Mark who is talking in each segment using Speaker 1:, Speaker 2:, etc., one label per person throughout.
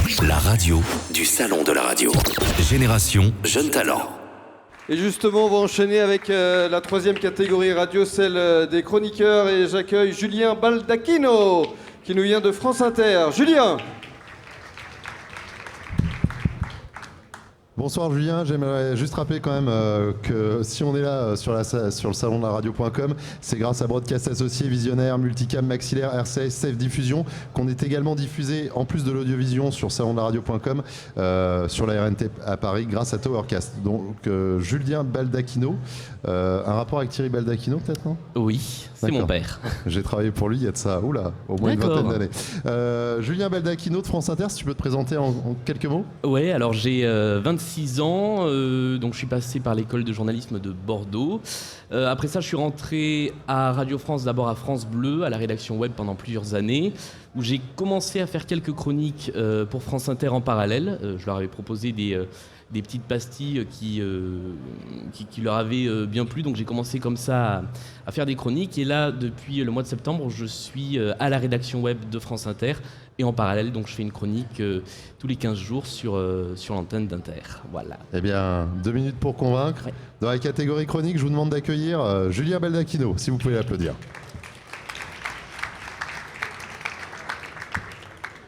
Speaker 1: La radio du Salon de la radio. Génération Jeune Talent.
Speaker 2: Et justement, on va enchaîner avec la troisième catégorie radio, celle des chroniqueurs. Et j'accueille Julien Baldacchino, qui nous vient de France Inter. Julien!
Speaker 3: Bonsoir Julien, j'aimerais juste rappeler quand même que si on est là sur le salon de la radio.com, c'est grâce à Broadcast Associés, Visionnaire, Multicam, Maxillaire, RCS, Safe Diffusion, qu'on est également diffusé en plus de l'audiovision sur salon de la radio.com, sur la RNT à Paris grâce à Towercast. Donc Julien Baldacchino, un rapport avec Thierry Baldacchino peut-être, non ?
Speaker 4: Oui, c'est mon père.
Speaker 3: J'ai travaillé pour lui il y a de ça, au moins une vingtaine d'années. Julien Baldacchino de France Inter, si tu peux te présenter en quelques mots ?
Speaker 4: Ouais, alors j'ai 26 ans, donc je suis passé par l'école de journalisme de Bordeaux. Après ça, je suis rentré à Radio France, d'abord à France Bleu, à la rédaction web pendant plusieurs années, où j'ai commencé à faire quelques chroniques pour France Inter en parallèle. Je leur avais proposé des petites pastilles qui leur avaient bien plu, donc j'ai commencé comme ça à faire des chroniques. Et là, depuis le mois de septembre, je suis à la rédaction web de France Inter. Et en parallèle, donc, je fais une chronique tous les 15 jours sur l'antenne d'Inter. Voilà.
Speaker 3: Eh bien, 2 minutes pour convaincre. Ouais. Dans la catégorie chronique, je vous demande d'accueillir Julien Baldacchino, si vous pouvez l'applaudir.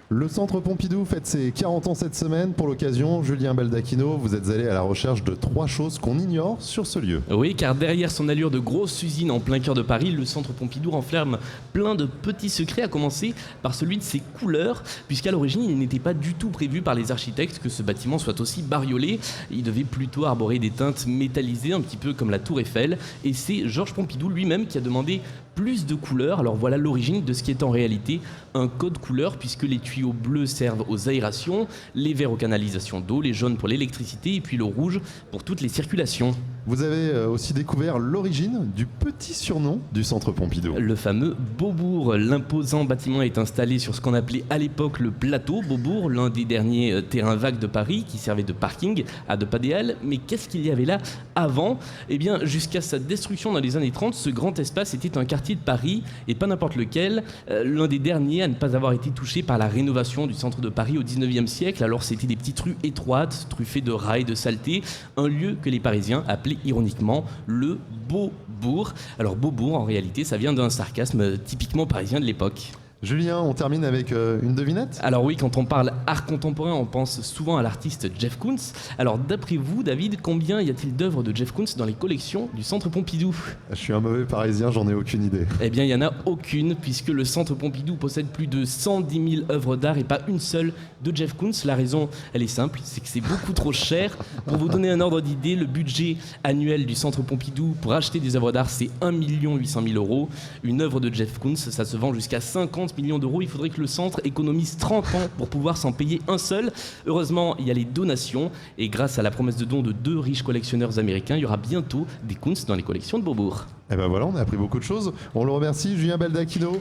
Speaker 3: Le Centre Pompidou fête ses 40 ans cette semaine. Pour l'occasion, Julien Baldacchino, vous êtes allé à la recherche de 3 choses qu'on ignore sur ce lieu.
Speaker 4: Oui, car derrière son allure de grosse usine en plein cœur de Paris, le Centre Pompidou renferme plein de petits secrets, à commencer par celui de ses couleurs, puisqu'à l'origine, il n'était pas du tout prévu par les architectes que ce bâtiment soit aussi bariolé. Il devait plutôt arborer des teintes métallisées, un petit peu comme la Tour Eiffel. Et c'est Georges Pompidou lui-même qui a demandé plus de couleurs. Alors voilà l'origine de ce qui est en réalité un code couleur, puisque les tuyaux bleus servent aux aérations, les verts aux canalisations d'eau, les jaunes pour l'électricité et puis le rouge pour toutes les circulations.
Speaker 3: Vous avez aussi découvert l'origine du petit surnom du Centre Pompidou.
Speaker 4: Le fameux Beaubourg. L'imposant bâtiment est installé sur ce qu'on appelait à l'époque le plateau Beaubourg, l'un des derniers terrains vagues de Paris qui servait de parking à de pas des halles. Mais qu'est-ce qu'il y avait là avant ? Eh bien, jusqu'à sa destruction dans les années 30, ce grand espace était un quartier de Paris, et pas n'importe lequel, l'un des derniers à ne pas avoir été touché par la rénovation du centre de Paris au 19e siècle. Alors c'était des petites rues étroites, truffées de rats et de saleté, un lieu que les Parisiens appelaient ironiquement le Beaubourg. Alors Beaubourg, en réalité, ça vient d'un sarcasme typiquement parisien de l'époque.
Speaker 3: Julien, on termine avec une devinette ?
Speaker 4: Alors oui, quand on parle art contemporain, on pense souvent à l'artiste Jeff Koons. Alors d'après vous, David, combien y a-t-il d'œuvres de Jeff Koons dans les collections du Centre Pompidou ?
Speaker 3: Je suis un mauvais Parisien, j'en ai aucune idée.
Speaker 4: Eh bien, il n'y en a aucune, puisque le Centre Pompidou possède plus de 110 000 œuvres d'art et pas une seule de Jeff Koons. La raison, elle est simple, c'est que c'est beaucoup trop cher. Pour vous donner un ordre d'idée, le budget annuel du Centre Pompidou pour acheter des œuvres d'art, c'est 1 800 000 €. Une œuvre de Jeff Koons, ça se vend jusqu'à 50 millions d'euros. Il faudrait que le centre économise 30 ans pour pouvoir s'en payer un seul. Heureusement, il y a les donations, et grâce à la promesse de don de 2 riches collectionneurs américains, il y aura bientôt des Koons dans les collections de Beaubourg.
Speaker 3: Et ben voilà, on a appris beaucoup de choses. On le remercie, Julien Baldacchino,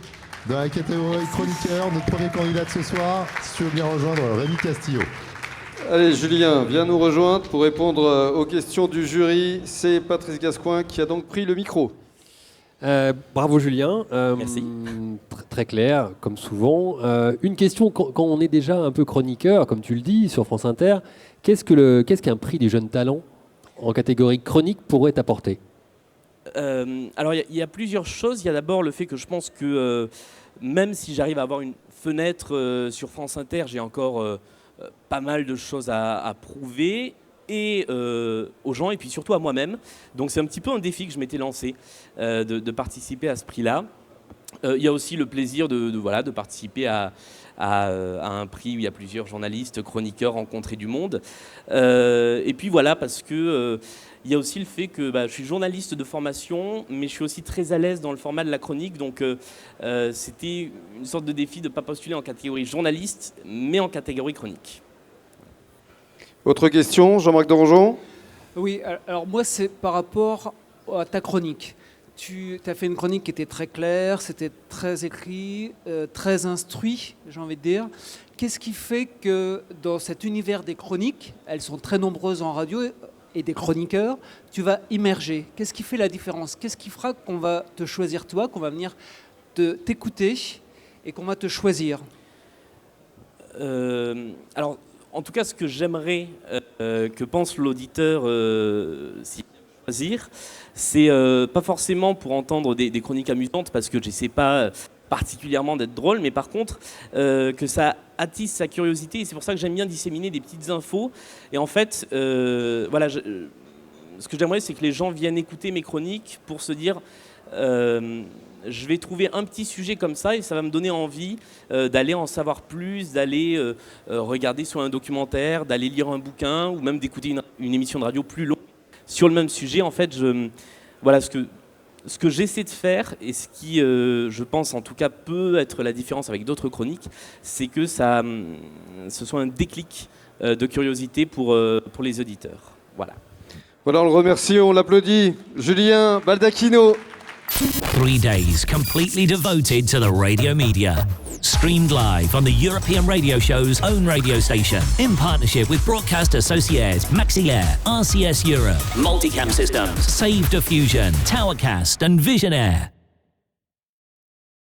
Speaker 3: dans la catégorie chroniqueur, notre premier candidat de ce soir. Si tu veux bien rejoindre Rémi Castillo.
Speaker 2: Allez Julien, viens nous rejoindre pour répondre aux questions du jury. C'est Patrice Gascoin qui a donc pris le micro.
Speaker 5: Bravo Julien.
Speaker 4: Merci.
Speaker 5: Très clair, comme souvent. Une question, quand on est déjà un peu chroniqueur, comme tu le dis, sur France Inter, qu'est-ce qu'un prix des jeunes talents en catégorie chronique pourrait apporter ?
Speaker 4: Alors il y a plusieurs choses. Il y a d'abord le fait que je pense que même si j'arrive à avoir une fenêtre sur France Inter, j'ai encore pas mal de choses à prouver, et aux gens, et puis surtout à moi-même. Donc c'est un petit peu un défi que je m'étais lancé, de participer à ce prix-là. Il y a aussi le plaisir de participer à un prix où il y a plusieurs journalistes, chroniqueurs rencontrés du monde. Et puis voilà, parce que il y a aussi le fait que je suis journaliste de formation, mais je suis aussi très à l'aise dans le format de la chronique. Donc c'était une sorte de défi de ne pas postuler en catégorie journaliste, mais en catégorie chronique.
Speaker 2: Autre question, Jean-Marc Dorangeon ?
Speaker 6: Oui, alors moi c'est par rapport à ta chronique. Tu as fait une chronique qui était très claire, c'était très écrit, très instruit, j'ai envie de dire. Qu'est-ce qui fait que dans cet univers des chroniques, elles sont très nombreuses en radio et des chroniqueurs, tu vas immerger ? Qu'est-ce qui fait la différence ? Qu'est-ce qui fera qu'on va te choisir toi, qu'on va venir t'écouter et qu'on va te choisir ?
Speaker 4: Alors, en tout cas, ce que j'aimerais que pense l'auditeur s'il veut choisir, c'est pas forcément pour entendre des chroniques amusantes, parce que j'essaie pas particulièrement d'être drôle, mais par contre que ça attise sa curiosité, et c'est pour ça que j'aime bien disséminer des petites infos. Et en fait, voilà, ce que j'aimerais, c'est que les gens viennent écouter mes chroniques pour se dire je vais trouver un petit sujet comme ça et ça va me donner envie d'aller en savoir plus, d'aller regarder sur un documentaire, d'aller lire un bouquin ou même d'écouter une émission de radio plus longue sur le même sujet. En fait, voilà ce que j'essaie de faire, et ce qui, je pense en tout cas, peut être la différence avec d'autres chroniques, c'est que ce soit un déclic de curiosité pour les auditeurs. Voilà.
Speaker 2: Voilà, on le remercie, on l'applaudit. Julien Baldacchino.
Speaker 7: 3 days completely devoted to the radio media. Streamed live on the European Radio Show's own radio station in partnership with Broadcast Associates, Maxilair, RCS Europe, Multicam Systems, Save Diffusion, Towercast and Visionaire.